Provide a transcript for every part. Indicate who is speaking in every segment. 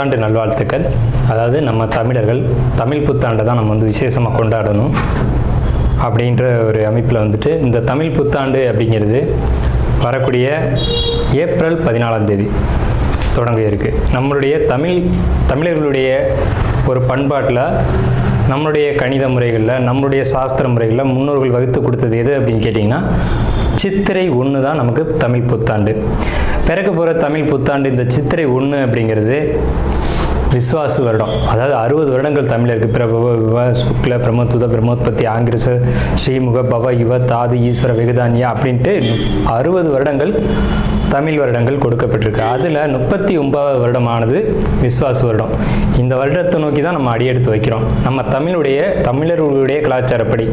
Speaker 1: புத்தாண்டு நல்வாழ்த்துக்கள். அதாவது நம்ம தமிழர்கள் தமிழ் புத்தாண்டை தான் நம்ம வந்து விசேஷமாக கொண்டாடணும் அப்படின்ற ஒரு அமைப்பில் வந்துட்டு இந்த தமிழ் புத்தாண்டு அப்படிங்கிறது வரக்கூடிய ஏப்ரல் 14 தொடங்க இருக்குது. நம்மளுடைய தமிழர்களுடைய ஒரு பண்பாட்டில், நம்மளுடைய கணித முறைகளில், நம்மளுடைய சாஸ்திர முறைகளில் முன்னோர்கள் வகுத்து கொடுத்தது எது அப்படின்னு கேட்டிங்கன்னா சித்திரை 1 தான் நமக்கு தமிழ் புத்தாண்டு. பிறக்க போகிற தமிழ் புத்தாண்டு இந்த சித்திரை 1 அப்படிங்கிறது விஸ்வாசு வருடம். அதாவது 60 வருடங்கள் தமிழருக்கு பிரபவ விவ சுக்ல பிரமோத்துத பிரமோத்பத்தி ஆங்கிரச ஸ்ரீமுக பவ யுவ தாது ஈஸ்வர வெகுதானியா அப்படின்ட்டு 60 வருடங்கள் தமிழ் வருடங்கள் கொடுக்கப்பட்டிருக்கு. அதில் 39வது வருடமானது விஸ்வாசு வருடம். இந்த வருடத்தை நோக்கி தான் நம்ம அடியெடுத்து வைக்கிறோம். நம்ம தமிழர்களுடைய கலாச்சாரப்படி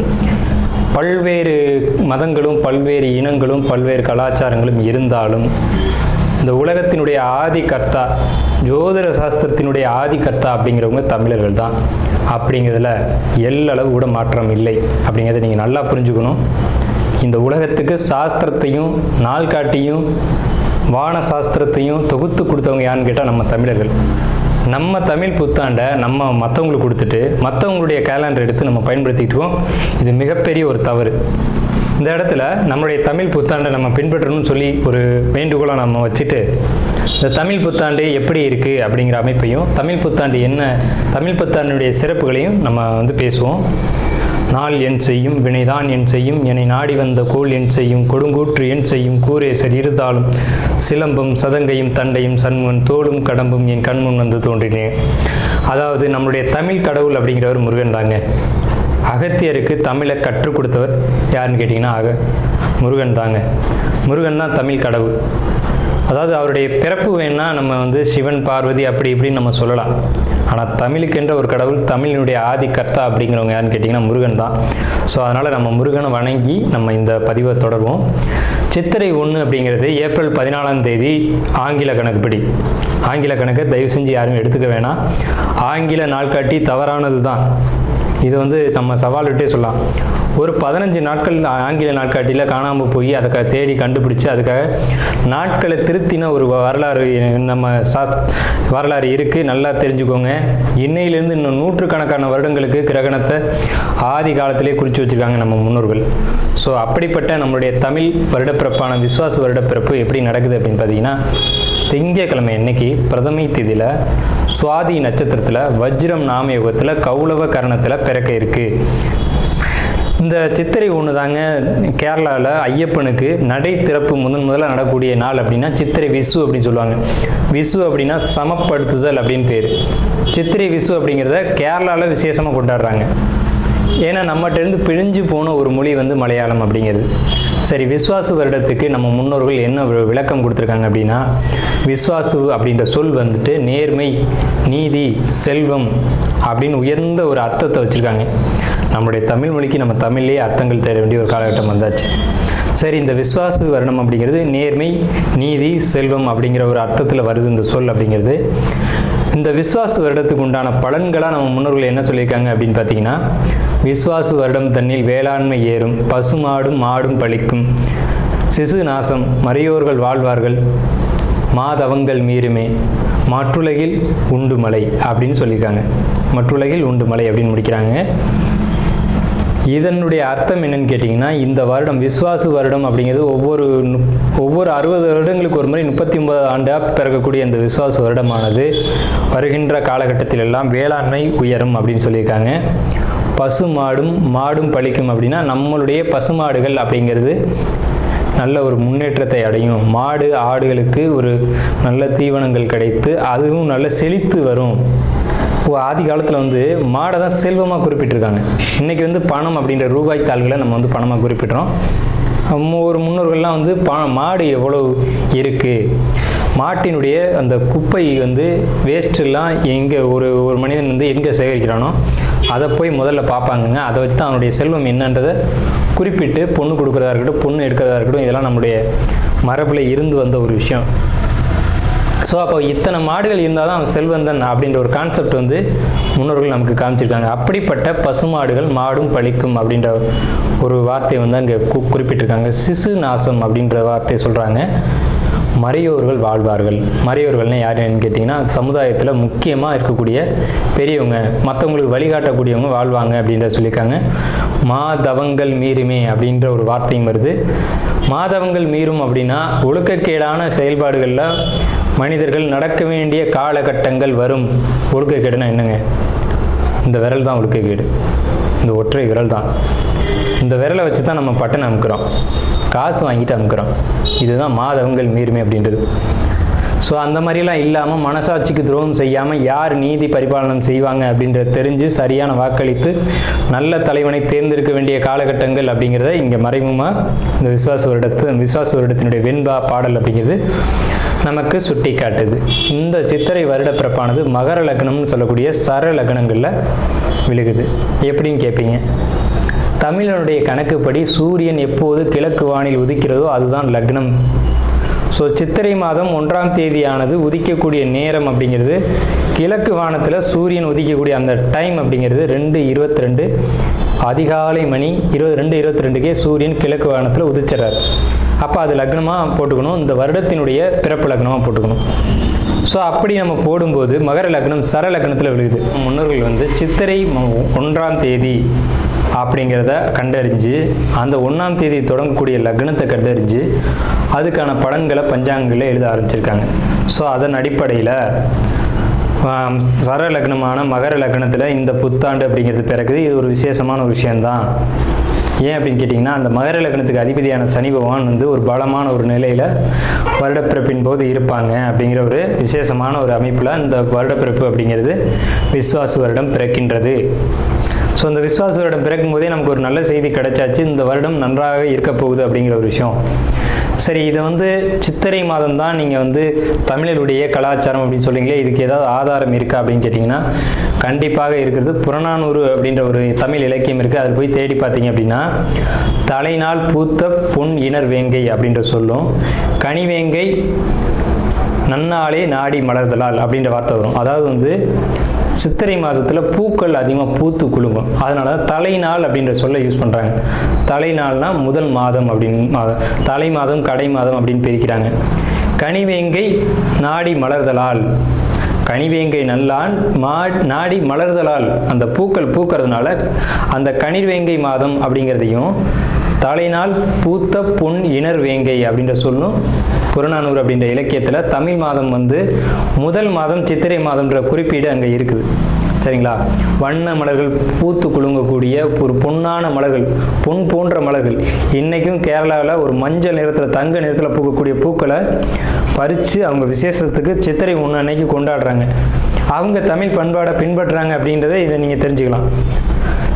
Speaker 1: பல்வேறு மதங்களும் பல்வேறு இனங்களும் பல்வேறு கலாச்சாரங்களும் இருந்தாலும் இந்த உலகத்தினுடைய ஆதி கர்த்தா, ஜோதிட சாஸ்திரத்தினுடைய ஆதி கர்த்தா அப்படிங்கிறவங்க தமிழர்கள் தான். அப்படிங்கிறதுல எல்லளவு கூட மாற்றம் இல்லை அப்படிங்கிறத நீங்கள் நல்லா புரிஞ்சுக்கணும். இந்த உலகத்துக்கு சாஸ்திரத்தையும் நாள்காட்டியும் வான சாஸ்திரத்தையும் தொகுத்து கொடுத்தவங்க யாருன்னு கேட்டால் நம்ம தமிழர்கள். நம்ம தமிழ் புத்தாண்டை நம்ம மற்றவங்களுக்கு கொடுத்துட்டு மற்றவங்களுடைய கேலண்டர் எடுத்து நம்ம பயன்படுத்திக்கிட்டு இருக்கோம். இது மிகப்பெரிய ஒரு தவறு. இந்த இடத்துல நம்மளுடைய தமிழ் புத்தாண்டை நம்ம பின்பற்றணும்னு சொல்லி ஒரு வேண்டுகோளை நம்ம வச்சுட்டு இந்த தமிழ் புத்தாண்டு எப்படி இருக்குது அப்படிங்கிற அமைப்பையும், தமிழ் புத்தாண்டு என்ன, தமிழ் புத்தாண்டுடைய சிறப்புகளையும் நம்ம வந்து பேசுவோம். நாள் என் செய்யும் வினைதான் என் செய்யும் என்னை நாடி வந்த கோள் என் செய்யும் கொடுங்கூற்று என் செய்யும் கூரேசர் இருந்தாலும் சிலம்பும் சதங்கையும் தண்டையும் சண்முகன் தோளும் கடம்பும் என் கண்முன் வந்து தோன்றினேன். அதாவது நம்மளுடைய தமிழ் கடவுள் அப்படிங்கிறவர் முருகன் தாங்க. அகத்தியருக்கு தமிழை கற்றுக் கொடுத்தவர் யாருன்னு கேட்டிங்கன்னா முருகன் தாங்க. முருகன் தான் தமிழ் கடவுள். அதாவது அவருடைய பிறப்பு வேணால் நம்ம வந்து சிவன் பார்வதி அப்படி இப்படின்னு நம்ம சொல்லலாம். ஆனால் தமிழுக்கென்ற ஒரு கடவுள், தமிழினுடைய ஆதி கர்த்தா அப்படிங்கிறவங்க யாருன்னு கேட்டிங்கன்னா முருகன் தான். ஸோ அதனால் நம்ம முருகனை வணங்கி நம்ம இந்த பதிவை தொடர்வோம். சித்திரை 1 அப்படிங்கிறது ஏப்ரல் 14 ஆங்கில கணக்குப்படி. ஆங்கில கணக்கை தயவு செஞ்சு யாரும் எடுத்துக்க வேணாம். ஆங்கில நாள்காட்டி தவறானது தான். இது வந்து நம்ம சவால்கிட்டே சொல்லலாம். ஒரு 15 நாட்கள் ஆங்கில நாட்காட்டியில் காணாமல் போய் அதை தேடி கண்டுபிடிச்சி அதுக்காக நாட்களை திருத்தின ஒரு வரலாறு நம்ம வரலாறு இருக்குது. நல்லா தெரிஞ்சுக்கோங்க. இன்னையிலேருந்து இன்னும் நூற்றுக்கணக்கான வருடங்களுக்கு கிரகணத்தை ஆதி காலத்திலே குறித்து வச்சுருக்காங்க நம்ம முன்னோர்கள். ஸோ அப்படிப்பட்ட நம்மளுடைய தமிழ் வருடப்பிறப்பான விஸ்வாச வருடப்பிறப்பு எப்படி நடக்குது அப்படின்னு பார்த்தீங்கன்னா, திங்கட்கிழமை அன்னைக்கு பிரதமை திதியில் சுவாதி நட்சத்திரத்தில் வஜ்ரம் நாமயோகத்தில் கௌளவ கரணத்தில் பிறக்க இருக்குது. இந்த சித்திரை 1 தாங்க கேரளாவில் ஐயப்பனுக்கு நடை திறப்பு முதல்ல நடக்கக்கூடிய நாள் அப்படின்னா சித்திரை விசு அப்படின்னு சொல்லுவாங்க. விசு அப்படின்னா சமப்படுத்துதல் அப்படின்னு பேர். சித்திரை விசு அப்படிங்கிறத கேரளாவில் விசேஷமாக கொண்டாடுறாங்க. ஏன்னா நம்மகிட்டேருந்து பிழிஞ்சு போன ஒரு மொழி வந்து மலையாளம் அப்படிங்கிறது. சரி, விஸ்வாசு வருடத்துக்கு நம்ம முன்னோர்கள் என்ன விளக்கம் கொடுத்துருக்காங்க அப்படின்னா, விஸ்வாசு அப்படின்ற சொல் வந்துட்டு நேர்மை, நீதி, செல்வம் அப்படின்னு உயர்ந்த ஒரு அர்த்தத்தை வச்சுருக்காங்க. நம்மளுடைய தமிழ் மொழிக்கு நம்ம தமிழ்லேயே அர்த்தங்கள் தேட வேண்டிய ஒரு காலகட்டம் வந்தாச்சு. சரி, இந்த விஸ்வாசு வருடம் அப்படிங்கிறது நேர்மை, நீதி, செல்வம் அப்படிங்கிற ஒரு அர்த்தத்தில் வருது இந்த சொல் அப்படிங்கிறது. இந்த விஸ்வாசு வருடத்துக்கு உண்டான பலன்களாக நம்ம முன்னோர்கள் என்ன சொல்லியிருக்காங்க அப்படின்னு பார்த்தீங்கன்னா, விஸ்வாசு வருடம் தன்னில் வேளாண்மை ஏறும், பசுமாடும் மாடும் பழிக்கும், சிசு நாசம், மறையோர்கள் வாழ்வார்கள், மாதவங்கள் மீறுமே, மற்றுலகில் உண்டு மலை அப்படின்னு சொல்லியிருக்காங்க. மற்றுலகில் உண்டு மலை அப்படின்னு முடிக்கிறாங்க. இதனுடைய அர்த்தம் என்னன்னு கேட்டிங்கன்னா, இந்த வருடம் விஸ்வாசு வருடம் அப்படிங்கிறது ஒவ்வொரு 60 வருடங்களுக்கு ஒரு முறை 39 ஆண்டாக பிறக்கக்கூடிய இந்த விஸ்வாசு வருடமானது வருகின்ற காலகட்டத்தில் எல்லாம் வேளாண்மை உயரும் அப்படின்னு சொல்லியிருக்காங்க. மாடும் பழிக்கும் அப்படின்னா நம்மளுடைய பசுமாடுகள் அப்படிங்கிறது நல்ல ஒரு முன்னேற்றத்தை அடையும். மாடு ஆடுகளுக்கு ஒரு நல்ல தீவனங்கள் கிடைத்து அதுவும் நல்ல செழித்து வரும். ஆதி காலத்தில் வந்து மாடை தான் செல்வமாக குறிப்பிட்டிருக்காங்க. இன்றைக்கி வந்து பணம் அப்படின்ற ரூபாய் தாள்களை நம்ம வந்து பணமாக குறிப்பிட்றோம். ஒரு முன்னோர்கள்லாம் வந்து மாடு எவ்வளோ இருக்குது, மாட்டினுடைய அந்த குப்பை வந்து வேஸ்ட்டெல்லாம் எங்கே ஒரு மனிதன் வந்து எங்கே சேகரிக்கிறானோ அதை போய் முதல்ல பார்ப்பாங்கங்க. அதை வச்சு தான் அவனுடைய செல்வம் என்னன்றதை குறிப்பிட்டு பொண்ணு கொடுக்குறதா இருக்கட்டும், பொண்ணு எடுக்கிறதா இருக்கட்டும், இதெல்லாம் நம்முடைய மரபில் இருந்து வந்த ஒரு விஷயம். ஸோ அப்போ இத்தனை மாடுகள் இருந்தால் தான் அவன் செல்வந்தன் அப்படின்ற ஒரு கான்செப்ட் வந்து முன்னோர்கள் நமக்கு காமிச்சிருக்காங்க. அப்படிப்பட்ட பசுமாடுகள் மாடும் பழிக்கும் அப்படின்ற ஒரு வார்த்தையை வந்து அங்கே குறிப்பிட்டிருக்காங்க. சிசு நாசம் அப்படின்ற வார்த்தையை சொல்கிறாங்க. மறையோர்கள் வாழ்வார்கள். மறையோர்கள்னு யாருன்னு கேட்டிங்கன்னா சமுதாயத்தில் முக்கியமாக இருக்கக்கூடிய பெரியவங்க, மற்றவங்களுக்கு வழிகாட்டக்கூடியவங்க வாழ்வாங்க அப்படின்ற சொல்லியிருக்காங்க. மாதவங்கள் மீறுமே அப்படின்ற ஒரு வார்த்தையும் வருது. மாதவங்கள் மீறும் அப்படின்னா ஒழுக்கக்கேடான செயல்பாடுகளில் மனிதர்கள் நடக்க வேண்டிய காலகட்டங்கள் வரும். ஒழுக்கக்கேடுனா என்னங்க? இந்த விரல் தான் ஒழுக்கக்கேடு, இந்த ஒற்றை விரல் தான். இந்த விரலை வச்சு தான் நம்ம பட்டன் அமுக்கிறோம், காசு வாங்கிட்டு அமுக்கிறோம். இதுதான் மாதவங்கள் மீறுமே அப்படின்றது. ஸோ அந்த மாதிரிலாம் இல்லாமல் மனசாட்சிக்கு துரோகம் செய்யாமல் யார் நீதி பரிபாலனம் செய்வாங்க அப்படின்றத தெரிஞ்சு சரியான வாக்களித்து நல்ல தலைவனை தேர்ந்தெடுக்க வேண்டிய காலகட்டங்கள் அப்படிங்கிறத இங்கே மறைமுகமாக இந்த விசுவாச வருடத்தினுடைய வெண்பா பாடல் அப்படிங்கிறது நமக்கு சுட்டி காட்டுது. இந்த சித்திரை வருட பிறப்பானது மகர லக்னம்னு சொல்லக்கூடிய சர லக்னங்களில் விழுகுது. எப்படின்னு கேட்பீங்க? தமிழனுடைய கணக்குப்படி சூரியன் எப்போது கிழக்கு வானில் உதிக்கிறதோ அதுதான் லக்னம். ஸோ சித்திரை மாதம் 1ஆம் தேதியானது உதிக்கக்கூடிய நேரம் அப்படிங்கிறது கிழக்கு வானத்தில் சூரியன் உதிக்கக்கூடிய அந்த டைம் அப்படிங்கிறது 2:22 அதிகாலை மணி 2:22க்கே சூரியன் கிழக்கு வானத்தில் உதிச்சிடறாரு. அப்போ அது லக்னமாக போட்டுக்கணும், இந்த வருடத்தினுடைய பிறப்பு லக்னமாக போட்டுக்கணும். ஸோ அப்படி நம்ம போடும்போது மகர லக்னம் சர லக்னத்தில் விழுகுது. முன்னோர்கள் சித்திரை 1ஆம் தேதி அப்படிங்கிறத கண்டறிஞ்சு அந்த 1ஆம் தேதி தொடங்கக்கூடிய லக்னத்தை கண்டறிஞ்சு அதுக்கான பலன்களை பஞ்சாங்கங்களில் எழுத ஆரம்பிச்சிருக்காங்க. ஸோ அதன் அடிப்படையில் சர லக்னமான மகர லக்னத்தில் இந்த புத்தாண்டு அப்படிங்கிறது பிறகுது. இது ஒரு விசேஷமான ஒரு விஷயந்தான். ஏன் அப்படின்னு கேட்டிங்கன்னா, அந்த மகர லக்னத்துக்கு அதிபதியான சனி பகவான் ஒரு பலமான ஒரு நிலையில் வருடப்பிறப்பின் போது இருப்பாங்க அப்படிங்கிற ஒரு விசேஷமான ஒரு அமைப்பில் இந்த வருடப்பிறப்பு அப்படிங்கிறது விஸ்வாச வருடம் பிறக்கின்றது. ஸோ இந்த விஸ்வாச வருடம் பிறக்கும் போதே நமக்கு ஒரு நல்ல செய்தி கிடைச்சாச்சு, இந்த வருடம் நன்றாக இருக்க போகுது அப்படிங்கிற ஒரு விஷயம். சரி, இதை சித்திரை மாதம் தான் நீங்கள் தமிழருடைய கலாச்சாரம் அப்படின்னு சொல்றீங்களே, இதுக்கு ஏதாவது ஆதாரம் இருக்கா அப்படின்னு கேட்டிங்கன்னா கண்டிப்பாக இருக்கிறது. புறநானூறு அப்படின்ற ஒரு தமிழ் இலக்கியம் இருக்குது. அதில் போய் தேடி பார்த்தீங்க அப்படின்னா தலைநாள் பூத்த பொன் இணர் வேங்கை அப்படின்ற சொல்லும், கனிவேங்கை நன்னாளே நாடி மலர்தலால் அப்படின்ற வார்த்தை வரும். அதாவது சித்திரை மாதத்தில் பூக்கள் அதிகமாக பூத்து குலுங்கும், அதனால தலைநாள் அப்படின்ற சொல்ல யூஸ் பண்ணுறாங்க. தலைநாள்னா முதல் மாதம் அப்படின்னு, தலை மாதம் கடை மாதம் அப்படின்னு பிரிக்கிறாங்க. கனிவேங்கை நாடி மலர்தலால், கனிவேங்கை நல்லான் நாடி மலர்தலால், அந்த பூக்கள் பூக்கிறதுனால அந்த கனிவேங்கை மாதம் அப்படிங்கிறதையும் தலைநாள் பூத்த பொன் இணர் வேங்கை அப்படின்ற சொல்லும் புறநானூறு அப்படின்ற இலக்கியத்தில் தமிழ் மாதம் முதல் மாதம் சித்திரை மாதம்ன்ற குறிப்பீடு அங்கே இருக்குது. சரிங்களா? வண்ண மலர்கள் பூத்து குலுங்கக்கூடிய ஒரு பொன்னான மலர்கள், பொன் போன்ற மலர்கள். இன்றைக்கும் கேரளாவில் ஒரு மஞ்சள் நிறத்தில் தங்க நிறத்தில் பூக்கக்கூடிய பூக்களை பறித்து அவங்க விசேஷத்துக்கு சித்திரை 1 அன்னைக்கு கொண்டாடுறாங்க. அவங்க தமிழ் பண்பாடை பின்பற்றுறாங்க அப்படின்றத இதை நீங்கள் தெரிஞ்சுக்கலாம்.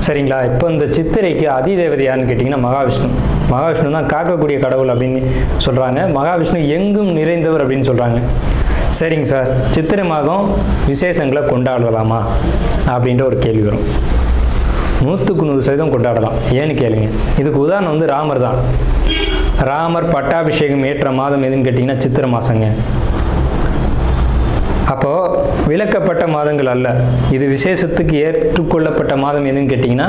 Speaker 1: சரிங்களா? இப்போ இந்த சித்திரைக்கு அதிதேவதை யாருன்னு கேட்டிங்கன்னா மகாவிஷ்ணு. மகாவிஷ்ணு தான் காக்கக்கூடிய கடவுள் அப்படின்னு சொல்கிறாங்க. மகாவிஷ்ணு எங்கும் நிறைந்தவர் அப்படின்னு சொல்கிறாங்க. சரிங்க சார், சித்திரை மாதம் விசேஷங்களை கொண்டாடலாமா அப்படின்ற ஒரு கேள்வி வரும். 100% கொண்டாடலாம். ஏன்னு கேளுங்க. இதுக்கு உதாரணம் ராமர் தான். ராமர் பட்டாபிஷேகம் ஏற்ற மாதம் எதுன்னு கேட்டிங்கன்னா சித்திரை மாதங்க. அப்போது விலக்கப்பட்ட மாதங்கள் அல்ல, இது விசேஷத்துக்கு ஏற்றுக்கொள்ளப்பட்ட மாதம் எதுன்னு கேட்டிங்கன்னா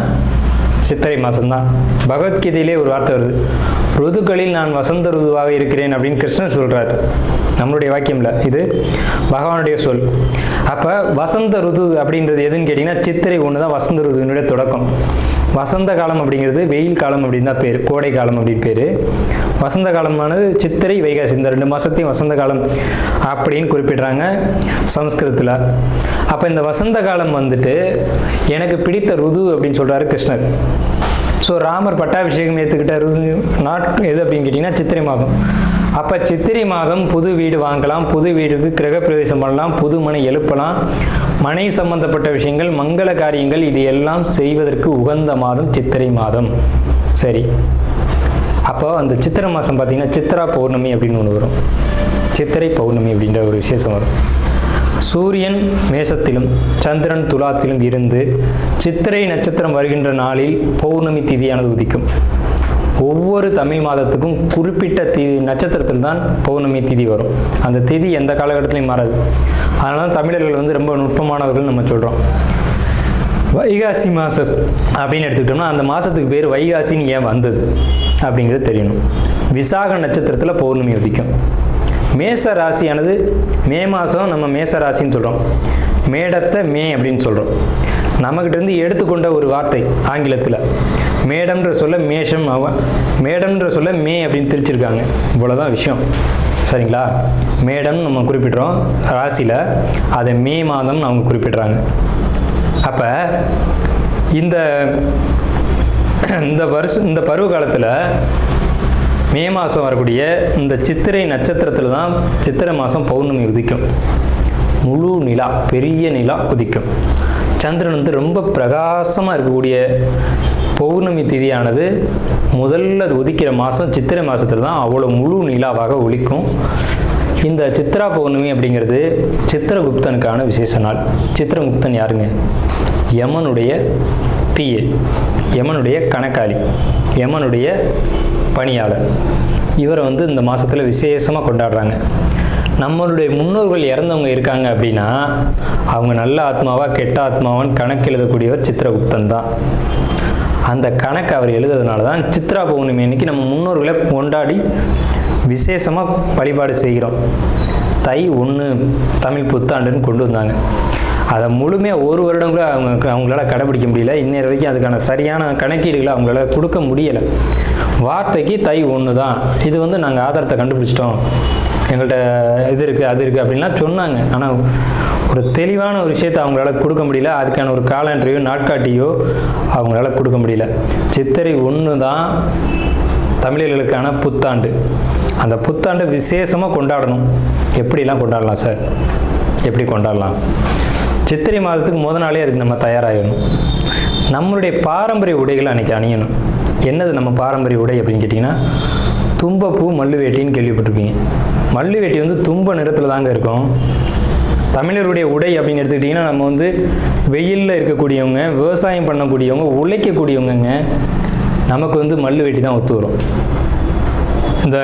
Speaker 1: சித்திரை மாதம்தான். பகவத்கீதையிலே ஒரு வார்த்தை வருது, ருதுக்களில் நான் வசந்த ருதுவாக இருக்கிறேன் அப்படின்னு கிருஷ்ணன் சொல்கிறார். நம்மளுடைய வாக்கியம் இல்லை, இது பகவானுடைய சொல். அப்போ வசந்த ருது அப்படின்றது எதுன்னு கேட்டிங்கன்னா சித்திரை 1 தான் வசந்த ருதுனுடைய தொடக்கம். வசந்த காலம் அப்படிங்கிறது வெயில் காலம் அப்படின்னு தான் பேர், கோடை காலம் அப்படின்னு பேர். வசந்த காலமானது சித்திரை வைகாசி, இந்த 2 மாதத்தையும் வசந்த காலம் அப்படின்னு குறிப்பிடுறாங்க சமஸ்கிருதத்தில். அப்போ இந்த வசந்த காலம் எனக்கு பிடித்த ருது அப்படின்னு சொல்கிறாரு கிருஷ்ணர். ஸோ ராமர் பட்டாபிஷேகம் ஏற்றுக்கிட்ட ருது எது அப்படின்னு கேட்டிங்கன்னா சித்திரை மாதம். அப்போ சித்திரை மாதம் புது வீடு வாங்கலாம், புது வீடுக்கு கிரகப்பிரவேசம் பண்ணலாம், புது மனை எழுப்பலாம், மனை சம்பந்தப்பட்ட விஷயங்கள், மங்கள காரியங்கள் இது எல்லாம் செய்வதற்கு உகந்த மாதம் சித்திரை மாதம். சரி, அப்போ அந்த சித்திரை மாதம் பார்த்தீங்கன்னா சித்ரா பௌர்ணமி அப்படின்னு ஒன்று வரும். சித்திரை பௌர்ணமி அப்படின்ற ஒரு விசேஷம் வரும். சூரியன் மேசத்திலும் சந்திரன் துலாத்திலும் இருந்து சித்திரை நட்சத்திரம் வருகின்ற நாளில் பௌர்ணமி திதியானது உதிக்கும். ஒவ்வொரு தமிழ் மாதத்துக்கும் குறிப்பிட்ட நட்சத்திரத்தில் தான் பௌர்ணமி திதி வரும். அந்த திதி எந்த காலகட்டத்திலையும் மாறாது. அதனால தமிழர்கள் ரொம்ப நுட்பமானவர்கள் நம்ம சொல்கிறோம். வைகாசி மாதம் அப்படின்னு எடுத்துக்கிட்டோம்னா அந்த மாதத்துக்கு பேர் வைகாசின்னு ஏன் வந்தது அப்படிங்கிறது தெரியணும். விசாக நட்சத்திரத்தில் பௌர்ணமி உதிக்கும். மேச ராசியானது மே மாதம் நம்ம மேச ராசின்னு சொல்கிறோம், மேடத்தை மே அப்படின்னு சொல்கிறோம். நம்மக்கிட்டேருந்து எடுத்துக்கொண்ட ஒரு வார்த்தை ஆங்கிலத்தில். மேடம்ன்ற சொல்ல மேஷம், மேடம்ன்ற சொல்ல மே அப்படின்னு திரிச்சிருக்காங்க. இவ்வளோதான் விஷயம், சரிங்களா? மேடம் நம்ம குறிப்பிட்றோம் ராசியில், அதை மே மாதம் அவங்க குறிப்பிட்றாங்க. அப்போ இந்த பருவ காலத்தில் மே மாதம் வரக்கூடிய இந்த சித்திரை நட்சத்திரத்தில் தான் சித்திரை மாதம் பௌர்ணமி உதிக்கும். முழு நிலா, பெரிய நிலா உதிக்கும். சந்திரன் வந்து ரொம்ப பிரகாசமாக இருக்கக்கூடிய பௌர்ணமி திதியானது முதல்ல உதிக்கிற மாதம் சித்திரை மாதத்தில் தான் அவ்வளோ முழு நிலாவாக ஒலிக்கும். இந்த சித்ரா பௌர்ணமி அப்படிங்கிறது சித்திரகுப்தனுக்கான விசேஷ நாள். சித்திரகுப்தன் யாருங்க? யமனுடைய பிஏ, யமனுடைய கணக்காளி, யமனுடைய பணியாளர். இவரை வந்து இந்த மாதத்தில் விசேஷமாக கொண்டாடுறாங்க. நம்மளுடைய முன்னோர்கள் இறந்தவங்க இருக்காங்க அப்படின்னா அவங்க நல்ல ஆத்மாவா கெட்ட ஆத்மாவான்னு கணக்கு எழுதக்கூடியவர் சித்திரகுப்தன் தான். அந்த கணக்கு அவர் எழுதுறதுனால தான் சித்ரா பௌர்ணமி அன்னைக்கு நம்ம முன்னோர்களை கொண்டாடி விசேஷமாக வழிபாடு செய்கிறோம். தை 1 தமிழ் புத்தாண்டுன்னு கொண்டு வந்தாங்க. அதை முழுமையாக ஒரு வருடம் கூட அவங்களால கடைபிடிக்க முடியல. இன்னொரு வரைக்கும் அதுக்கான சரியான கணக்கீடுகளை அவங்களால கொடுக்க முடியலை. வார்த்தைக்கு தை 1 தான், இது வந்து நாங்கள் ஆதாரத்தை கண்டுபிடிச்சிட்டோம், எங்கள்கிட்ட இது இருக்குது அது இருக்குது அப்படின்லாம் சொன்னாங்க. ஆனால் ஒரு தெளிவான ஒரு விஷயத்தை அவங்களால கொடுக்க முடியல. அதுக்கான ஒரு காலண்டரையோ நாட்காட்டியோ அவங்களால கொடுக்க முடியல. சித்திரை 1 தான் தமிழர்களுக்கான புத்தாண்டு. அந்த புத்தாண்டை விசேஷமாக கொண்டாடணும். எப்படிலாம் கொண்டாடலாம் சார்? எப்படி கொண்டாடலாம்? சித்திரை மாதத்துக்கு முத நாளே அதுக்கு நம்ம தயாராகணும். நம்மளுடைய பாரம்பரிய உடைகளை அன்றைக்கி அணியணும். என்னது நம்ம பாரம்பரிய உடை அப்படின்னு கேட்டிங்கன்னா, தும்பப்பூ மல்லு வேட்டின்னு கேள்விப்பட்டிருப்பீங்க. மல்லு வேட்டி வந்து தும்ப நிறத்தில் தாங்க இருக்கும். தமிழருடைய உடை அப்படின்னு எடுத்துக்கிட்டிங்கன்னா, நம்ம வந்து வெயிலில் இருக்கக்கூடியவங்க, விவசாயம் பண்ணக்கூடியவங்க, உழைக்கக்கூடியவங்க, நமக்கு வந்து மல்லு வேட்டி தான் ஒத்து வரும். இந்த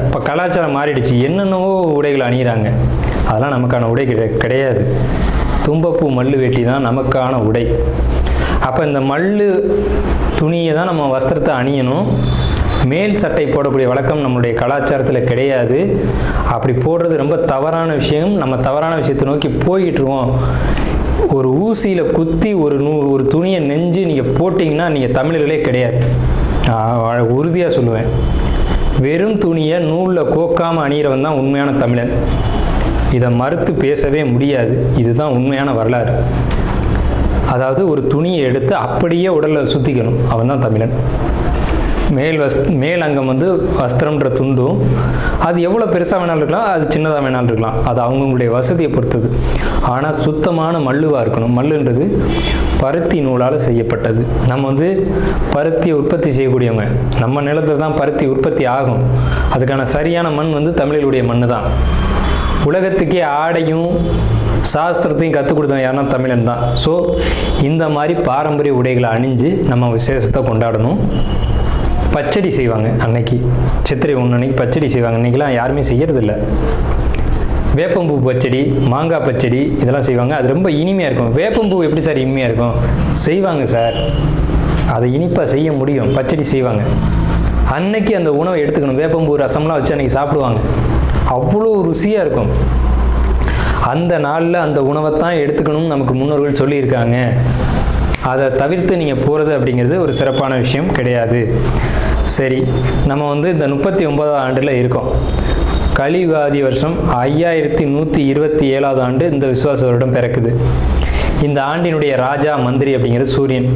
Speaker 1: இப்போ கலாச்சாரம் மாறிடுச்சு, என்னென்னவோ உடைகள் அணிகிறாங்க. அதெல்லாம் நமக்கான உடை கிடையாது. தும்பப்பூ மல்லு வேட்டி தான் நமக்கான உடை. அப்போ இந்த மல்லு துணியை தான் நம்ம வஸ்திரத்தை அணியணும். மேல் சட்டை போடக்கூடிய வழக்கம் நம்மளுடைய கலாச்சாரத்தில் கிடையாது. அப்படி போடுறது ரொம்ப தவறான விஷயம். நம்ம தவறான விஷயத்தை நோக்கி போய்கிட்டுருவோம். ஒரு ஊசியில் குத்தி ஒரு துணியை நெஞ்சு நீங்கள் போட்டிங்கன்னா நீங்கள் தமிழர்களே கிடையாது. உறுதியாக சொல்லுவேன். வெறும் துணியை நூலில் கோக்காமல் அணிகிறவன் தான் உண்மையான தமிழன். இதை மறுத்து பேசவே முடியாது. இதுதான் உண்மையான வரலாறு. அதாவது ஒரு துணியை எடுத்து அப்படியே உடலில் சுற்றிக்கணும், அவன் தான் தமிழன். மேல் அங்கம் வந்து வஸ்திரம்ன்ற துண்டும், அது எவ்வளோ பெருசாக வேணாலும் இருக்கலாம், அது சின்னதாக வேணாலும் இருக்கலாம். அது அவங்களுடைய வசதியை பொறுத்தது. ஆனால் சுத்தமான மல்லுவாக இருக்கணும். மல்லுன்றது பருத்தி நூலால் செய்யப்பட்டது. நம்ம வந்து பருத்தியை உற்பத்தி செய்யக்கூடியவங்க. நம்ம நிலத்தில் தான் பருத்தி உற்பத்தி ஆகும். அதுக்கான சரியான மண் வந்து தமிழர்களுடைய மண் தான். உலகத்துக்கே ஆடையும் சாஸ்திரத்தையும் கற்றுக் கொடுத்தவங்க யாருன்னா தமிழன் தான். ஸோ இந்த மாதிரி பாரம்பரிய உடைகளை அணிஞ்சு நம்ம விசேஷத்தை கொண்டாடணும். பச்சடி செய்வாங்க அன்னைக்கு, சித்திரை 1 அன்னைக்கு பச்சடி செய்வாங்க. அன்றைக்கெலாம் யாருமே செய்யறதில்ல. வேப்பம்பூ பச்சடி, மாங்காய் பச்சடி இதெல்லாம் செய்வாங்க. அது ரொம்ப இனிமையாக இருக்கும். வேப்பம்பூ எப்படி சார் இனிமையாக இருக்கும்? செய்வாங்க சார், அதை இனிப்பாக செய்ய முடியும். பச்சடி செய்வாங்க. அன்னைக்கு அந்த உணவை எடுத்துக்கணும். வேப்பம்பூ ரசம்லாம் வச்சு அன்றைக்கி சாப்பிடுவாங்க. அவ்வளோ ருசியாக இருக்கும். அந்த நாளில் அந்த உணவை தான் எடுத்துக்கணும்னு நமக்கு முன்னோர்கள் சொல்லியிருக்காங்க. அதை தவிர்த்து நீங்கள் போகிறது அப்படிங்கிறது ஒரு சிறப்பான விஷயம் கிடையாது. சரி, நம்ம வந்து இந்த 39ஆவது ஆண்டில் இருக்கோம். கலியுகாதி வருஷம் 5127ஆவது ஆண்டு இந்த விசுவாச வருடம் பிறக்குது. இந்த ஆண்டினுடைய ராஜா மந்திரி அப்படிங்கிறது சூரியன்.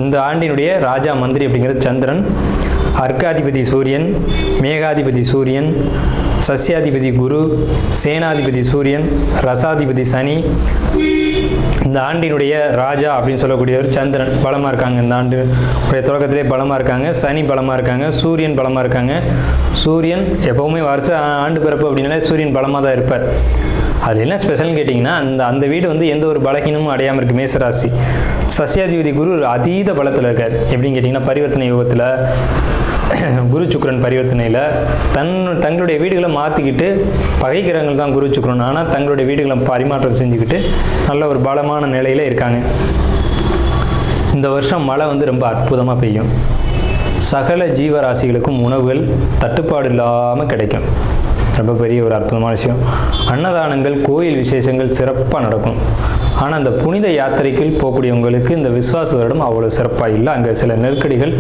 Speaker 1: இந்த ஆண்டினுடைய ராஜா மந்திரி அப்படிங்கிறது சந்திரன். அர்க்காதிபதி சூரியன், மேகாதிபதி சூரியன், சஸ்யாதிபதி குரு, சேனாதிபதி சூரியன், ரசாதிபதி சனி. இந்த ஆண்டினுடைய ராஜா அப்படின்னு சொல்லக்கூடியவர் சந்திரன் பலமாக இருக்காங்க. இந்த ஆண்டு தொடக்கத்திலே பலமாக இருக்காங்க. சனி பலமாக இருக்காங்க. சூரியன் பலமாக இருக்காங்க. சூரியன் எப்போவுமே வருஷ ஆண்டு பிறப்பு அப்படின்னாலே சூரியன் பலமாக தான் இருப்பார். அது என்ன ஸ்பெஷல்னு கேட்டிங்கன்னா, அந்த வீடு வந்து எந்த ஒரு பலகீனமும் அடையாமல் இருக்குது. மேசராசி. சஸ்யாதிபதி குரு அதீத பலத்தில் இருக்கார். எப்படின்னு கேட்டிங்கன்னா, பரிவர்த்தனை யோகத்தில் குரு சுக்கிரன் பரிவர்த்தனையில் தங்களுடைய வீடுகளை மாற்றிக்கிட்டு, பகைக்கிரகங்கள் தான் குரு சுக்கிரன், ஆனால் தங்களுடைய வீடுகளை பரிமாற்றம் செஞ்சுக்கிட்டு நல்ல ஒரு பலமான நிலையில் இருக்காங்க. இந்த வருஷம் மழை வந்து ரொம்ப அற்புதமாக பெய்யும். சகல ஜீவராசிகளுக்கும் உணவுகள் தட்டுப்பாடு இல்லாமல் கிடைக்கும். ரொம்ப பெரிய ஒரு அற்புதமான விஷயம். அன்னதானங்கள், கோயில் விசேஷங்கள் சிறப்பாக நடக்கும். ஆனால் அந்த புனித யாத்திரைக்குள் போகக்கூடியவங்களுக்கு இந்த விஸ்வாச வருடம் அவ்வளோ சிறப்பாக இல்லை. அங்கே சில நெருக்கடிகள்,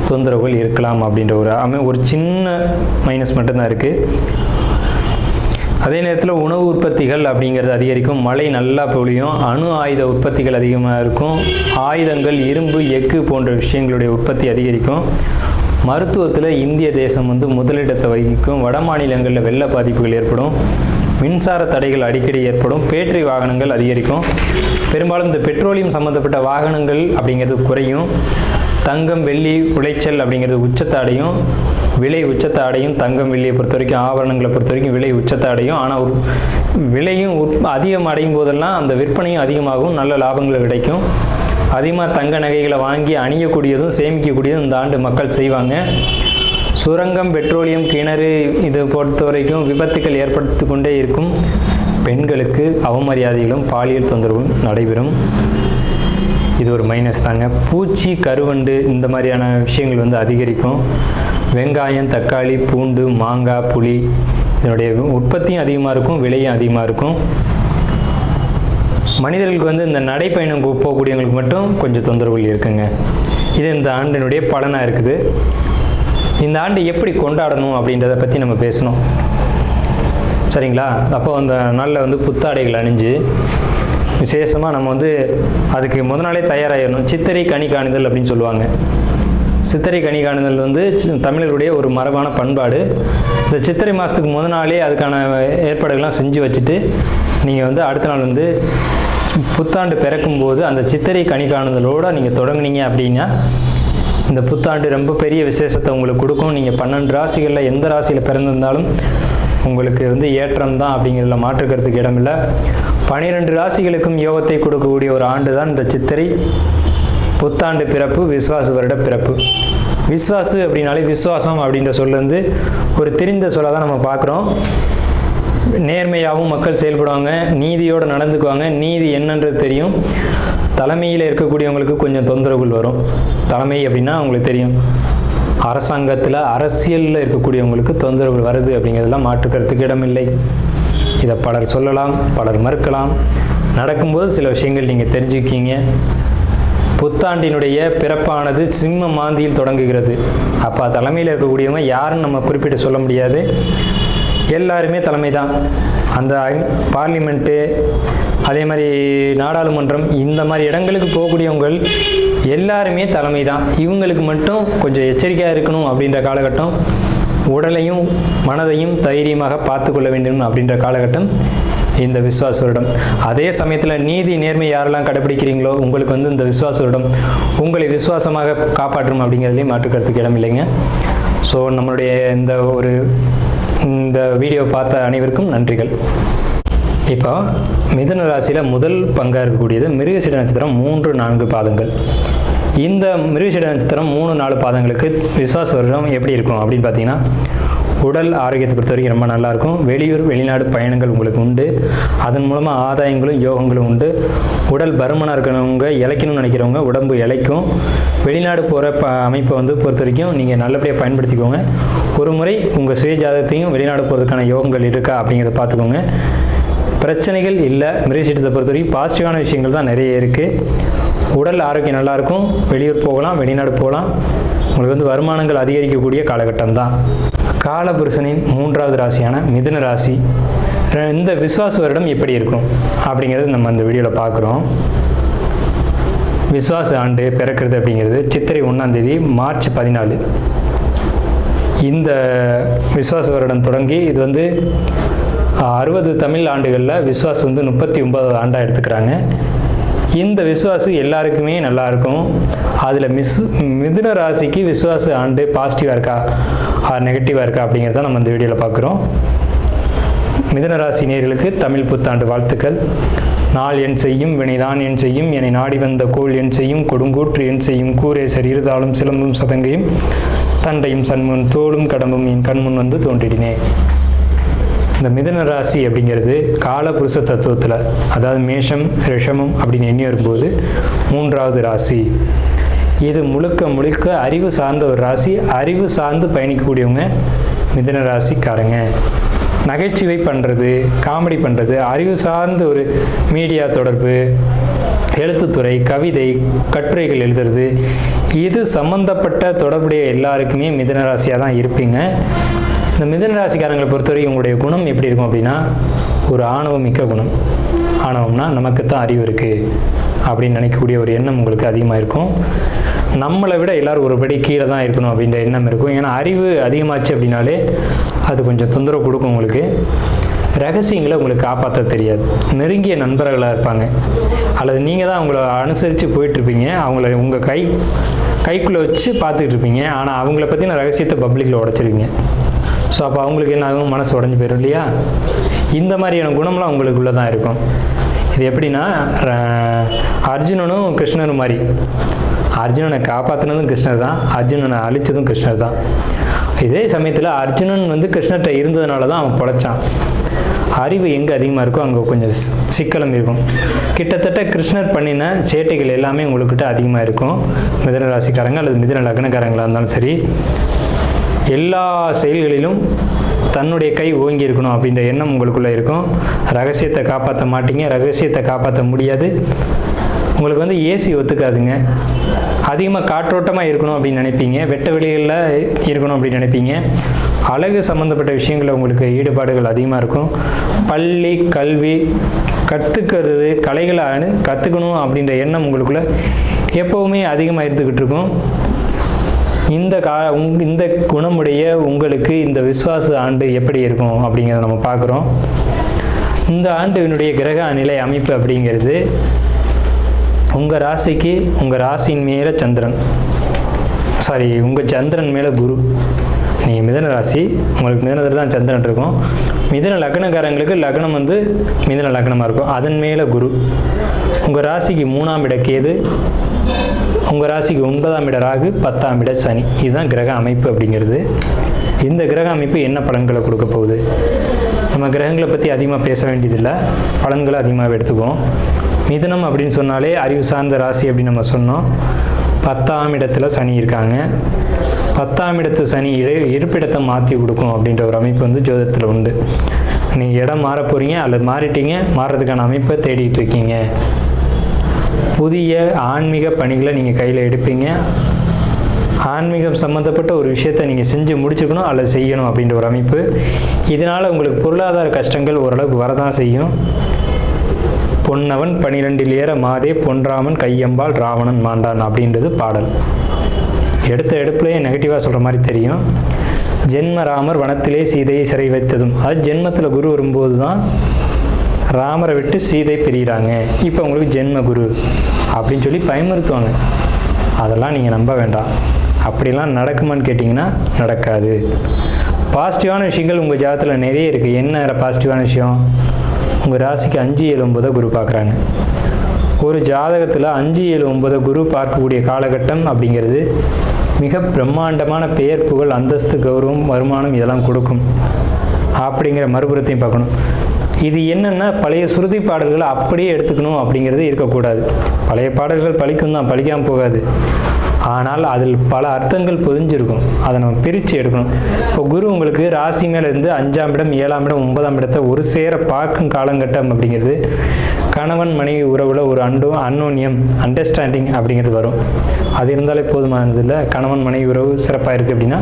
Speaker 1: தொந்தரவுகள் இருக்கலாம் அப்படின்ற ஒரு சின்ன மைனஸ் மட்டும்தான் இருக்குது. அதே நேரத்தில் உணவு உற்பத்திகள் அப்படிங்கிறது அதிகரிக்கும். மழை நல்லா பொழியும். அணு ஆயுத உற்பத்திகள் அதிகமாக இருக்கும். ஆயுதங்கள், இரும்பு, எஃகு போன்ற விஷயங்களுடைய உற்பத்தி அதிகரிக்கும். மருத்துவத்தில் இந்திய தேசம் முதலிடத்தை வகிக்கும். வட மாநிலங்களில் வெள்ள பாதிப்புகள் ஏற்படும். மின்சார தடைகள் அடிக்கடி ஏற்படும். பேட்டரி வாகனங்கள் அதிகரிக்கும். பெரும்பாலும் இந்த பெட்ரோலியம் சம்மந்தப்பட்ட வாகனங்கள் அப்படிங்கிறது குறையும். தங்கம், வெள்ளி உளைச்சல் அப்படிங்கிறது உச்சத்தை அடையும். விலை உச்சத்தை அடையும். தங்கம், வெள்ளியை பொறுத்த வரைக்கும், ஆபரணங்களை பொறுத்த வரைக்கும் விலை உச்சத்தை அடையும். ஆனால் விலையும் அதிகம் அடையும் போதெல்லாம் அந்த விற்பனையும் அதிகமாகும். நல்ல லாபங்கள் கிடைக்கும். அதிகமாக தங்க நகைகளை வாங்கி அணியக்கூடியதும் சேமிக்கக்கூடியதும் இந்த ஆண்டு மக்கள் செய்வாங்க. சுரங்கம், பெட்ரோலியம், கிணறு இதை பொறுத்த வரைக்கும் விபத்துக்கள் ஏற்படுத்தி கொண்டே இருக்கும். பெண்களுக்கு அவமரியாதைகளும் பாலியல் தொந்தரவும் நடைபெறும். இது ஒரு மைனஸ் தாங்க. பூச்சி, கருவண்டு இந்த மாதிரியான விஷயங்கள் அதிகரிக்கும். வெங்காயம், தக்காளி, பூண்டு, மாங்காய், புளி இதனுடைய உற்பத்தியும் அதிகமாக இருக்கும். விலையும் அதிகமாக இருக்கும். மனிதர்களுக்கு இந்த நடைப்பயணம் போகக்கூடியவங்களுக்கு மட்டும் கொஞ்சம் தொந்தரவுகள் இருக்குங்க. இது இந்த ஆண்டினுடைய பலனாக இருக்குது. இந்த ஆண்டு எப்படி கொண்டாடணும் அப்படின்றத பற்றி நம்ம பேசணும், சரிங்களா? அப்போ அந்த நாளில் புத்தாடைகள் அணிஞ்சு விசேஷமாக நம்ம அதுக்கு முத நாளே தயாராகிடணும். சித்திரை கனி காணுதல் அப்படின்னு சொல்லுவாங்க. சித்திரை கனி காணுதல் தமிழர்களுடைய ஒரு மரபான பண்பாடு. இந்த சித்திரை மாதத்துக்கு முத நாளே அதுக்கான ஏற்பாடுகள்லாம் செஞ்சு வச்சுட்டு நீங்கள் அடுத்த நாள் புத்தாண்டு பிறக்கும்போது அந்த சித்திரை கனி காணுதலோடு நீங்கள் தொடங்குனீங்க அப்படின்னா இந்த புத்தாண்டு ரொம்ப பெரிய விசேஷத்தை உங்களுக்கு கொடுக்கும். நீங்கள் 12 ராசிகளில் எந்த ராசியில் பிறந்திருந்தாலும் உங்களுக்கு ஏற்றம் தான் அப்படிங்கிறதுல மாற்றுக்கிறதுக்கு இடமில்லை. 12 ராசிகளுக்கும் யோகத்தை கொடுக்கக்கூடிய ஒரு ஆண்டு தான் இந்த சித்திரை புத்தாண்டு பிறப்பு, விஸ்வாச வருட பிறப்பு. விஸ்வாசு அப்படின்னாலே விஸ்வாசம் அப்படின்ற சொல்ல ஒரு தெரிந்த சொல்ல தான் நம்ம பார்க்குறோம். நேர்மையாகவும் மக்கள் செயல்படுவாங்க, நீதியோடு நடந்துக்குவாங்க. நீதி என்னன்றது தெரியும். தலைமையில் இருக்கக்கூடியவங்களுக்கு கொஞ்சம் தொந்தரவுகள் வரும். தலைமை அப்படின்னா உங்களுக்கு தெரியும், அரசாங்கத்தில் அரசியலில் இருக்கக்கூடியவங்களுக்கு தொந்தரவுகள் வருது அப்படிங்கிறதெல்லாம் மாற்றுக்கிறதுக்கு இடமில்லை. இதை பலர் சொல்லலாம், பலர் மறுக்கலாம். நடக்கும்போது சில விஷயங்கள் நீங்கள் தெரிஞ்சுக்கிங்க. புத்தாண்டினுடைய பிறப்பானது சிம்ம மாந்தியில் தொடங்குகிறது. அப்போ தலைமையில் இருக்கக்கூடியவங்க யாருன்னு நம்ம குறிப்பிட்டு சொல்ல முடியாது. எல்லாருமே தலைமை தான். அந்த பார்லிமெண்ட்டு, அதே மாதிரி நாடாளுமன்றம், இந்த மாதிரி இடங்களுக்கு போகக்கூடியவங்க எல்லாருமே தலைமை தான். இவங்களுக்கு மட்டும் கொஞ்சம் எச்சரிக்கையாக இருக்கணும் அப்படின்ற காலகட்டம். உடலையும் மனதையும் தைரியமாக பார்த்து கொள்ள வேண்டும் அப்படின்ற காலகட்டம் இந்த விஸ்வாச வருடம். அதே சமயத்தில் நீதி, நேர்மை யாரெல்லாம் கடைபிடிக்கிறீங்களோ உங்களுக்கு இந்த விஸ்வாச வருடம் உங்களை விசுவாசமாக காப்பாற்றும் அப்படிங்கிறதுலேயும் மாற்றுக்கிறதுக்கு இடம் இல்லைங்க. ஸோ நம்மளுடைய இந்த வீடியோ பார்த்த அனைவருக்கும் நன்றிகள். இப்போ மிதுன ராசியில் முதல் பங்காக இருக்கக்கூடியது மிருகசீட நட்சத்திரம் 3-4 பாதங்கள். இந்த மிருகசீட நட்சத்திரம் 3-4 பாதங்களுக்கு விஸ்வாச வருடம் எப்படி இருக்கும் அப்படின்னு பார்த்தீங்கன்னா, உடல் ஆரோக்கியத்தை பொறுத்த வரைக்கும் ரொம்ப நல்லாயிருக்கும். வெளியூர், வெளிநாடு பயணங்கள் உங்களுக்கு உண்டு. அதன் மூலமாக ஆதாயங்களும் யோகங்களும் உண்டு. உடல் பருமனாக இருக்கிறவங்க, இழைக்கணும்னு நினைக்கிறவங்க உடம்பு இழைக்கும். வெளிநாடு போகிற அமைப்பை பொறுத்த வரைக்கும் நீங்கள் நல்லபடியாக பயன்படுத்திக்கோங்க. ஒரு முறை உங்கள் சுய ஜாதகத்தையும் வெளிநாடு போகிறதுக்கான யோகங்கள் இருக்கா அப்படிங்கிறத பார்த்துக்கோங்க. பிரச்சனைகள் இல்லை. மிருகசீடத்தை பொறுத்த வரைக்கும் பாசிட்டிவான விஷயங்கள் தான் நிறைய இருக்குது. உடல் ஆரோக்கியம் நல்லாயிருக்கும். வெளியூர் போகலாம், வெளிநாடு போகலாம். உங்களுக்கு வருமானங்கள் அதிகரிக்கக்கூடிய காலகட்டம் தான். காலபுருஷனின் 3வது ராசியான மிதுன ராசி இந்த விஸ்வாச வருடம் எப்படி இருக்கும் அப்படிங்கிறது நம்ம இந்த வீடியோவில் பார்க்குறோம். விஸ்வாச ஆண்டு பிறக்கிறது அப்படிங்கிறது சித்திரை 1ஆம் தேதி, மார்ச் 14. இந்த விஸ்வாச வருடம் தொடங்கி இது 60 தமிழ் ஆண்டுகளில் விஸ்வாஸ் 39வது ஆண்டாக எடுத்துக்கிறாங்க. இந்த விஸ்வாசு எல்லாருக்குமே நல்லாயிருக்கும். அதில் மிதுன ராசிக்கு விஸ்வாச ஆண்டு பாசிட்டிவாக இருக்கா நெகட்டிவாக இருக்கா அப்படிங்கிறத நம்ம இந்த வீடியோவில் பார்க்குறோம். மிதுன ராசி நேயர்களுக்கு தமிழ் புத்தாண்டு வாழ்த்துக்கள். நாள் என் செய்யும், வினைதான் என் செய்யும், என்னை நாடி வந்த கோள் என் செய்யும், கொடுங்கூற்று என் செய்யும், கூரேசர் இருதாலும் சிலம்பும் சதங்கையும் தண்டையும் சண்முன் தோளும் கடம்பும் என் கண்முன் தோன்றிடினேன். இந்த மிதுன ராசி அப்படிங்கிறது காலபுருஷ தத்துவத்தில், அதாவது மேஷம், ரிஷமம் அப்படின்னு எண்ணி வரும்போது 3வது ராசி. இது முழுக்க முழுக்க அறிவு சார்ந்த ஒரு ராசி. அறிவு சார்ந்து பயணிக்கக்கூடியவங்க மிதுன ராசிக்காரங்க. நகைச்சுவை பண்ணுறது, காமெடி பண்ணுறது, அறிவு சார்ந்த ஒரு மீடியா தொடர்பு, எழுத்துத்துறை, கவிதை, கட்டுரைகள் எழுதுறது, இது சம்பந்தப்பட்ட தொடர்புடைய எல்லாருக்குமே மிதுன ராசியாக தான் இருப்பீங்க. இந்த மிதுன ராசிக்காரங்களை பொறுத்தவரைக்கும் உங்களுடைய குணம் எப்படி இருக்கும் அப்படின்னா, ஒரு ஆணவம் மிக்க குணம். ஆணவம்னா நமக்கு தான் அறிவு இருக்குது அப்படின்னு நினைக்கக்கூடிய ஒரு எண்ணம் உங்களுக்கு அதிகமாக இருக்கும். நம்மளை விட எல்லோரும் ஒரு படி கீழே தான் இருக்கணும் அப்படின்ற எண்ணம் இருக்கும். ஏன்னா அறிவு அதிகமாச்சு அப்படின்னாலே அது கொஞ்சம் தொந்தரவு கொடுக்கும் உங்களுக்கு. ரகசியங்களை உங்களுக்கு காப்பாற்ற தெரியாது. நெருங்கிய நண்பர்களாக இருப்பாங்க, அல்லது நீங்கள் தான் அவங்கள அனுசரித்து போயிட்டுருப்பீங்க. அவங்கள உங்கள் கைக்குள்ளே வச்சு பார்த்துக்கிட்டு இருப்பீங்க. ஆனால் அவங்கள பற்றின ரகசியத்தை பப்ளிக்கில் உடச்சிருவீங்க. ஸோ அப்போ அவங்களுக்கு என்ன ஆகும், மனசு உடஞ்சி போயிடும் இல்லையா? இந்த மாதிரியான குணம்லாம் உங்களுக்குள்ளே தான் இருக்கும். இது எப்படின்னா, அர்ஜுனனும் கிருஷ்ணரும் மாதிரி. அர்ஜுனனை காப்பாற்றினதும் கிருஷ்ணர் தான், அர்ஜுனனை அழித்ததும் கிருஷ்ணர் தான். இதே சமயத்தில் அர்ஜுனன் கிருஷ்ணர்கிட்ட இருந்ததுனால தான் அவன் பொழைச்சான். அறிவு எங்கே அதிகமாக இருக்கோ அங்கே கொஞ்சம் சிக்கலம் இருக்கும். கிட்டத்தட்ட கிருஷ்ணர் பண்ணின சேட்டைகள் எல்லாமே உங்கள்கிட்ட அதிகமாக இருக்கும். மிதுன ராசிக்காரங்க அல்லது மிதுன லக்னக்காரங்களாக இருந்தாலும் சரி, எல்லா செயல்களிலும் தன்னுடைய கை ஓங்கி இருக்கணும் அப்படின்ற எண்ணம் உங்களுக்குள்ளே இருக்கும். ரகசியத்தை காப்பாற்ற மாட்டீங்க, ரகசியத்தை காப்பாற்ற முடியாது. உங்களுக்கு ஏசி ஒத்துக்காதுங்க. அதிகமாக காற்றோட்டமாக இருக்கணும் அப்படின்னு நினைப்பீங்க, வெட்ட வெளிகளில் இருக்கணும் அப்படின்னு நினைப்பீங்க. அழகு சம்மந்தப்பட்ட விஷயங்களில் உங்களுக்கு ஈடுபாடுகள் அதிகமாக இருக்கும். பள்ளி, கல்வி, கற்றுக்கிறது, கலைகளை கற்றுக்கணும் அப்படின்ற எண்ணம் உங்களுக்குள்ளே எப்போவுமே அதிகமாக இருந்துக்கிட்டு இருக்கும். இந்த குணமுடைய உங்களுக்கு இந்த விசுவாச ஆண்டு எப்படி இருக்கும் அப்படிங்கிறத நம்ம பார்க்குறோம். இந்த ஆண்டினுடைய கிரக நிலை அமைப்பு அப்படிங்கிறது, உங்கள் ராசிக்கு உங்கள் ராசியின் மேலே சந்திரன், உங்கள் சந்திரன் மேலே குரு. நீங்கள் மிதுன ராசி, உங்களுக்கு மிதுனத்தில் தான் சந்திரன் இருக்கும். மிதுன லக்னக்காரங்களுக்கு லக்னம் மிதுன லக்னமாக இருக்கும், அதன் மேலே குரு. உங்கள் ராசிக்கு 3ஆம் இட கேது, உங்கள் ராசிக்கு 9ஆம் இட ராகு, 10ஆம் இட சனி. இதுதான் கிரக அமைப்பு அப்படிங்கிறது. இந்த கிரக அமைப்பு என்ன பலன்களை கொடுக்க போகுது? நம்ம கிரகங்களை பற்றி அதிகமாக பேச வேண்டியதில்லை, பலன்களை அதிகமாக எடுத்துக்குவோம். மிதுனம் அப்படின்னு சொன்னாலே அறிவு சார்ந்த ராசி அப்படின்னு நம்ம சொன்னோம். 10ஆம் இடத்துல சனி இருக்காங்க. 10ஆம் இடத்து சனி இருப்பிடத்தை மாற்றி கொடுக்கும் அப்படின்ற ஒரு அமைப்பு ஜோதிடத்தில் உண்டு. நீங்கள் இடம் மாற போகிறீங்க அல்லது மாறிட்டீங்க, மாறுறதுக்கான அமைப்பை தேடிட்டு இருக்கீங்க. புதிய ஆன்மீக பணிகளை நீங்கள் கையில் எடுப்பீங்க. ஆன்மீகம் சம்மந்தப்பட்ட ஒரு விஷயத்தை நீங்கள் செஞ்சு முடிச்சுக்கணும் அல்லது செய்யணும் அப்படின்ற ஒரு அமைப்பு. இதனால் உங்களுக்கு பொருளாதார கஷ்டங்கள் ஓரளவுக்கு வரதான் செய்யும். பொன்னவன் 12 ஏற மாதே பொன்றாமன் கையம்பால் ராவணன் மாண்டான் அப்படின்றது பாடல். எடுப்புலேயே நெகட்டிவாக சொல்கிற மாதிரி தெரியும். ஜென்ம ராமர் வனத்திலே சீதையை சிறை வைத்ததும், அது ஜென்மத்தில் குரு வரும்போது தான் ராமரை விட்டு சீதை பிரிகிறாங்க. இப்போ உங்களுக்கு ஜென்ம குரு அப்படின்னு சொல்லி பயமுறுத்துவாங்க. அதெல்லாம் நீங்கள் நம்ப வேண்டாம். அப்படிலாம் நடக்குமான்னு கேட்டிங்கன்னா நடக்காது. பாசிட்டிவான விஷயங்கள் உங்கள் ஜாதகத்தில் நிறைய இருக்குது. என்ன பாசிட்டிவான விஷயம்? உங்கள் ராசிக்கு 5, 7, 9 குரு பார்க்குறாங்க. ஒரு ஜாதகத்தில் 5, 7, 9 குரு பார்க்கக்கூடிய காலகட்டம் அப்படிங்கிறது மிக பிரம்மாண்டமான பெயர், புகழ், அந்தஸ்து, கௌரவம், வருமானம் இதெல்லாம் கொடுக்கும் அப்படிங்கிற மறுபுறத்தையும் பார்க்கணும். இது என்னென்னா, பழைய சுருதி பாடல்களை அப்படியே எடுத்துக்கணும் அப்படிங்கிறது இருக்கக்கூடாது. பழைய பாடல்கள் பழிக்கும் தான், பழிக்காமல் போகாது. ஆனால் அதில் பல அர்த்தங்கள் பொதிஞ்சிருக்கும். அதை நம்ம பிரித்து எடுக்கணும். இப்போ குரு உங்களுக்கு ராசி மேலே இருந்து 5ஆம் இடம், 7ஆம் இடம், 9ஆம் இடத்தை ஒரு சேர பார்க்கும் காலங்கட்டம் அப்படிங்கிறது கணவன் மனைவி உறவில் ஒரு அன்னோன்யம், அண்டர்ஸ்டாண்டிங் அப்படிங்கிறது வரும். அது இருந்தாலே போதுமானது இல்லை. கணவன் மனைவி உறவு சிறப்பாக இருக்குது அப்படின்னா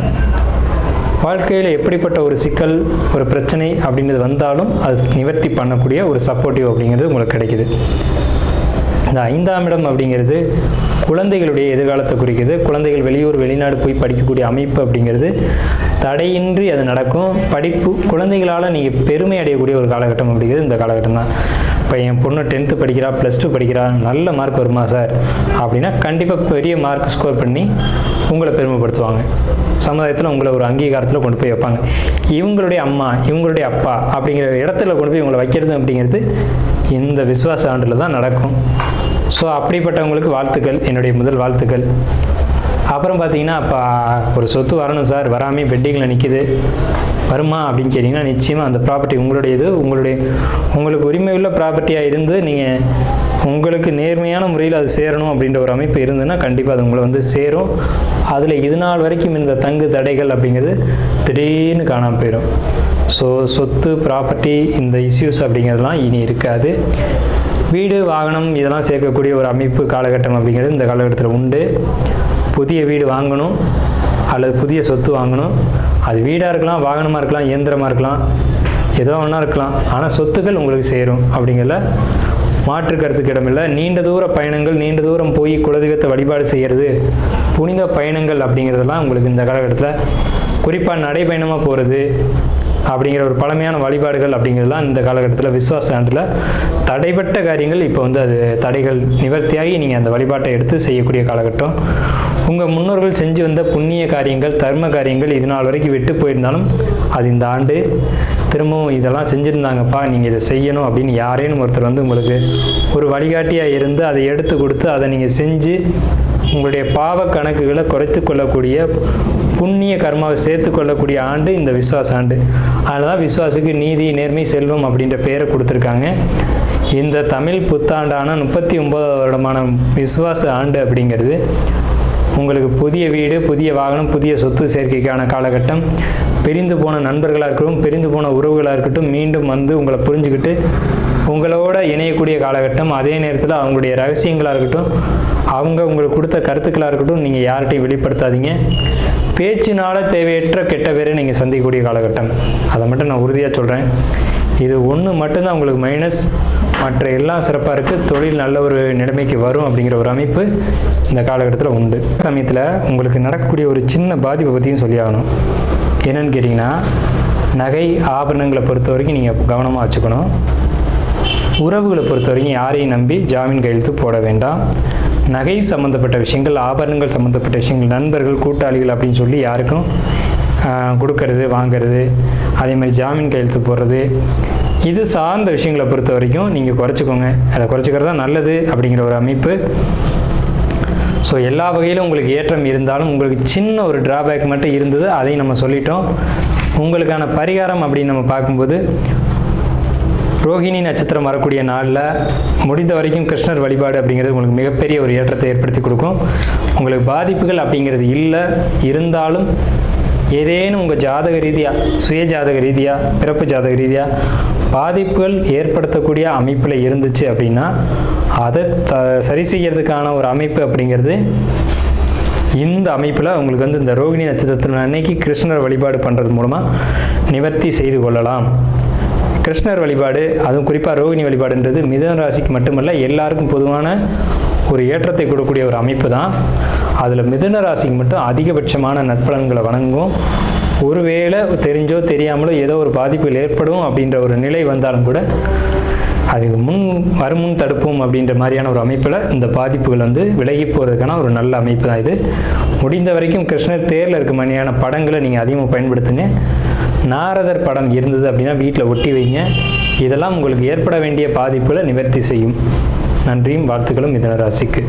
Speaker 1: வாழ்க்கையில் எப்படிப்பட்ட ஒரு சிக்கல், ஒரு பிரச்சனை அப்படின்றது வந்தாலும் அது நிவர்த்தி பண்ணக்கூடிய ஒரு சப்போர்ட்டிவ் அப்படிங்கிறது உங்களுக்கு கிடைக்குது. இந்த 5ஆம் இடம் அப்படிங்கிறது குழந்தைகளுடைய எதிர்காலத்தை குறிக்குது. குழந்தைகள் வெளியூர், வெளிநாடு போய் படிக்கக்கூடிய அமைப்பு அப்படிங்கிறது தடையின்றி அது நடக்கும். படிப்பு குழந்தைகளால் நீங்கள் பெருமை அடையக்கூடிய ஒரு காலகட்டம் அப்படிங்கிறது இந்த காலகட்டம் தான். இப்போ என் பொண்ணு 10th படிக்கிறா, +2 படிக்கிறா, நல்ல மார்க் வருமா சார் அப்படின்னா கண்டிப்பாக பெரிய மார்க் ஸ்கோர் பண்ணி உங்களை பெருமைப்படுத்துவாங்க. சமுதாயத்தில் உங்களை ஒரு அங்கீகாரத்தில் கொண்டு போய் வைப்பாங்க. இவங்களுடைய அம்மா, இவங்களுடைய அப்பா அப்படிங்கிற இடத்துல கொண்டு போய் இவங்களை வைக்கிறது அப்படிங்கிறது இந்த விசுவாச ஆண்டில் தான் நடக்கும். ஸோ அப்படிப்பட்டவங்களுக்கு வாழ்த்துக்கள், என்னுடைய முதல் வாழ்த்துக்கள். அப்புறம் பார்த்தீங்கன்னா, அப்போ ஒரு சொத்து வரணும் சார், வராமல் பெட்டிங்கில் நிற்கிது, வருமா அப்படின்னு கேட்டிங்கன்னா நிச்சயமாக அந்த ப்ராப்பர்ட்டி உங்களுடையது. உங்களுக்கு உரிமை உள்ள ப்ராப்பர்ட்டியாக இருந்து நீங்கள் உங்களுக்கு நேர்மையான முறையில் அது சேரணும் அப்படின்ற ஒரு அமைப்பு இருந்ததுன்னா கண்டிப்பாக அது உங்களை வந்து சேரும். அதில் இது நாள் வரைக்கும் இந்த தங்கு தடைகள் அப்படிங்கிறது திடீர்னு காணாமல் போயிடும். ஸோ சொத்து ப்ராப்பர்ட்டி இந்த இஷ்யூஸ் அப்படிங்கிறதுலாம் இனி இருக்காது. வீடு வாகனம் இதெல்லாம் சேர்க்கக்கூடிய ஒரு அமைப்பு காலகட்டம் அப்படிங்கிறது இந்த காலகட்டத்தில் உண்டு. புதிய வீடு வாங்கணும் அல்லது புதிய சொத்து வாங்கணும். அது வீடாக இருக்கலாம், வாகனமாக இருக்கலாம், இயந்திரமாக இருக்கலாம், ஏதோ ஒன்றா இருக்கலாம். ஆனால் சொத்துக்கள் உங்களுக்கு சேரும் அப்படிங்கிற மாற்று கருத்துக்கு இடமில்லை. நீண்ட தூர பயணங்கள், நீண்ட தூரம் போய் குலதெய்வத்தை வழிபாடு செய்கிறது, புனித பயணங்கள் அப்படிங்கிறதெல்லாம் உங்களுக்கு இந்த காலகட்டத்தில் குறிப்பாக நடைபயணமாக போகிறது அப்படிங்கிற ஒரு பழமையான வழிபாடுகள் அப்படிங்கிறதுலாம் இந்த காலகட்டத்தில் விசுவாச ஆண்டில் தடைப்பட்ட காரியங்கள் இப்போ வந்து அது தடைகள் நிவர்த்தியாகி நீங்கள் அந்த வழிபாட்டை எடுத்து செய்யக்கூடிய காலகட்டம். உங்கள் முன்னோர்கள் செஞ்சு வந்த புண்ணிய காரியங்கள், தர்ம காரியங்கள் இது நாள் வரைக்கும் விட்டு போயிருந்தாலும் அது இந்த ஆண்டு திரும்பவும் இதெல்லாம் செஞ்சுருந்தாங்கப்பா, நீங்கள் இதை செய்யணும் அப்படின்னு யாரேனும் ஒருத்தர் வந்து உங்களுக்கு ஒரு வழிகாட்டியாக இருந்து அதை எடுத்து கொடுத்து அதை நீங்கள் செஞ்சு உங்களுடைய பாவ கணக்குகளை குறைத்து கொள்ளக்கூடிய புண்ணிய கர்மாவை சேர்த்து கொள்ளக்கூடிய ஆண்டு இந்த விஸ்வாச ஆண்டு. அதனால தான் விஸ்வாசுக்கு நீதி, நேர்மை, செல்வம் அப்படின்ற பெயரை கொடுத்துருக்காங்க. இந்த தமிழ் புத்தாண்டான 39வது வருடமான விஸ்வாச ஆண்டு அப்படிங்கிறது உங்களுக்கு புதிய வீடு, புதிய வாகனம், புதிய சொத்து சேர்க்கைக்கான காலகட்டம். பிரிந்து போன நண்பர்களாக இருக்கட்டும், பிரிந்து போன உறவுகளாக இருக்கட்டும், மீண்டும் வந்து உங்களை புரிஞ்சுக்கிட்டு உங்களோட இணையக்கூடிய காலகட்டம். அதே நேரத்தில் அவங்களுடைய ரகசியங்களாக இருக்கட்டும், அவங்க உங்களுக்கு கொடுத்த கருத்துக்களாக இருக்கட்டும், நீங்கள் யார்கிட்டையும் வெளிப்படுத்தாதீங்க. பேச்சினால தேவையற்ற கெட்ட பேரை நீங்கள் சந்திக்கக்கூடிய காலகட்டம். அதை மட்டும் நான் உறுதியாக சொல்கிறேன். இது ஒன்று மட்டும்தான் உங்களுக்கு மைனஸ், மற்ற எல்லாம் சிறப்பாக இருக்குது. தொழில் நல்ல ஒரு நிலைமைக்கு வரும் அப்படிங்கிற ஒரு அமைப்பு இந்த காலகட்டத்தில் உண்டு. சமயத்தில் உங்களுக்கு நடக்கக்கூடிய ஒரு சின்ன பாதிப்பை பற்றியும் சொல்லி ஆகணும். என்னென்னு கேட்டிங்கன்னா, நகை ஆபரணங்களை பொறுத்த வரைக்கும் நீங்கள் கவனமாக வச்சுக்கணும். உறவுகளை பொறுத்த வரைக்கும் யாரையும் நம்பி ஜாமீன் கையெழுத்து போட வேண்டாம். நகை சம்மந்தப்பட்ட விஷயங்கள், ஆபரணங்கள் சம்மந்தப்பட்ட விஷயங்கள், நண்பர்கள், கூட்டாளிகள் அப்படின்னு சொல்லி யாருக்கும் கொடுக்கறது, வாங்கிறது, அதே மாதிரி ஜாமீன் கையெழுத்து போடுறது, இது சார்ந்த விஷயங்களை பொறுத்த வரைக்கும் நீங்கள் குறைச்சிக்கோங்க. அதை குறைச்சிக்கிறது தான் நல்லது அப்படிங்கிற ஒரு அமைப்பு. ஸோ எல்லா வகையிலும் உங்களுக்கு ஏற்றம் இருந்தாலும் உங்களுக்கு சின்ன ஒரு டிராபேக் மட்டும் இருந்தது, அதையும் நம்ம சொல்லிட்டோம். உங்களுக்கான பரிகாரம் அப்படின்னு நம்ம பார்க்கும்போது, ரோஹிணி நட்சத்திரம் வரக்கூடிய நாளில் முடிந்த வரைக்கும் கிருஷ்ணர் வழிபாடு அப்படிங்கிறது உங்களுக்கு மிகப்பெரிய ஒரு ஏற்றத்தை ஏற்படுத்தி கொடுக்கும். உங்களுக்கு பாதிப்புகள் அப்படிங்கிறது இல்லை, இருந்தாலும் ஏதேனும் உங்கள் ஜாதக ரீதியாக, சுய ஜாதக ரீதியாக, பிறப்பு ஜாதக ரீதியாக பாதிப்புகள் ஏற்படுத்தக்கூடிய அமைப்பில் இருந்துச்சு அப்படின்னா அதை சரி செய்யறதுக்கான ஒரு அமைப்பு அப்படிங்கிறது இந்த அமைப்பில் உங்களுக்கு வந்து இந்த ரோகிணி நட்சத்திரத்தின் அன்னைக்கு கிருஷ்ணர் வழிபாடு பண்ணுறது மூலமாக நிவர்த்தி செய்து கொள்ளலாம். கிருஷ்ணர் வழிபாடு, அதுவும் குறிப்பாக ரோகிணி வழிபாடுன்றது மிதுன ராசிக்கு மட்டுமல்ல எல்லாருக்கும் பொதுவான ஒரு ஏற்றத்தை கொடுக்கக்கூடிய ஒரு அமைப்பு தான். அதில் மிதுன ராசிக்கு மட்டும் அதிகபட்சமான நற்பலன்களை வழங்கும். ஒருவேளை தெரிஞ்சோ தெரியாமலோ ஏதோ ஒரு பாதிப்புகள் ஏற்படும் அப்படின்ற ஒரு நிலை வந்தாலும் கூட அதுக்கு வருமுன் தடுப்போம் அப்படின்ற மாதிரியான ஒரு அமைப்பில் இந்த பாதிப்புகள் வந்து விலகி போகிறதுக்கான ஒரு நல்ல அமைப்பு தான் இது. முடிந்த வரைக்கும் கிருஷ்ணர் தேரில் இருக்க மாதிரியான படங்களை நீங்கள் அதிகமாக பயன்படுத்துங்க. நாரதர் படம் இருந்தது அப்படின்னா வீட்டில் ஒட்டி வைங்க. இதெல்லாம் உங்களுக்கு ஏற்பட வேண்டிய பாதிப்புகளை நிவர்த்தி செய்யும். நன்றியும் வாழ்த்துக்களும் மிதுன ராசிக்கு.